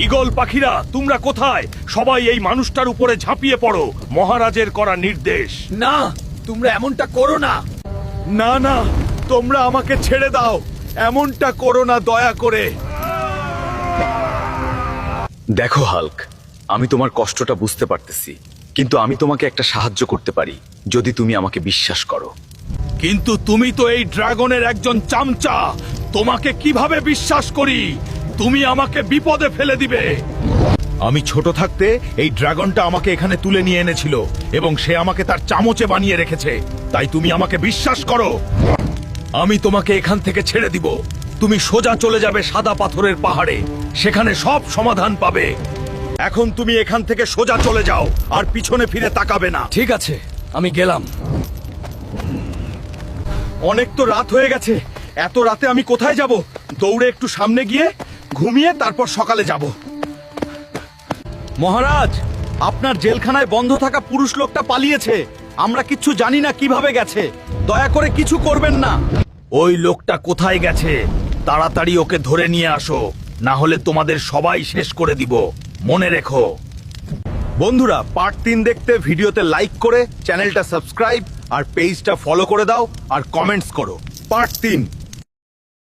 Eagle পাখিরা তোমরা কোথায়? সবাই এই মানুষটার উপরে ঝাঁপিয়ে পড়ো, মহারাজের করা নির্দেশ। না, তোমরা এমনটা করো না। না না, তোমরা আমাকে ছেড়ে দাও, এমনটা করো না দয়া করে। দেখো হাল্ক, আমি তোমার কষ্টটা বুঝতে পারতেছি, কিন্তু আমি তোমাকে একটা সাহায্য করতে পারি যদি তুমি আমাকে বিশ্বাস করো। কিন্তু তুমি তো এই ড্রাগনের একজন চামচা, তোমাকে কিভাবে বিশ্বাস করি? তুমি আমাকে বিপদে ফেলে দিবে। আমি ছোট থাকতে এই ড্রাগনটা আমাকে এখানে তুলে নিয়ে এনেছিল এবং সে আমাকে তার চামচে বানিয়ে রেখেছে, তাই তুমি আমাকে বিশ্বাস করো। আমি তোমাকে এখান থেকে ছেড়ে দিব, তুমি সোজা চলে যাবে সাদা পাথরের পাহাড়ে, সেখানে সব সমাধান পাবে। এখন তুমি এখান থেকে সোজা চলে যাও আর পিছনে ফিরে তাকাবে না। ঠিক আছে, আমি গেলাম। অনেক তো রাত হয়ে গেছে, এত রাতে আমি কোথায় যাব? দৌড়ে একটু সামনে গিয়ে ঘুমিয়ে তারপর সকালে যাব। মহারাজ, আপনার জেলখানায় বন্ধ থাকা পুরুষ লোকটা পালিয়েছে, আমরা কিচ্ছু জানি না কিভাবে গেছে, দয়া করে কিছু করবেন না। ওই লোকটা কোথায় গেছে? তাড়াতাড়ি ওকে ধরে নিয়ে আসো, না হলে তোমাদের সবাই শেষ করে দিব, মনে রেখো। বন্ধুরা, পার্ট 3 দেখতে ভিডিওতে লাইক করে চ্যানেলটা সাবস্ক্রাইব আর পেজটা ফলো করে দাও আর কমেন্টস করো। পার্ট 3।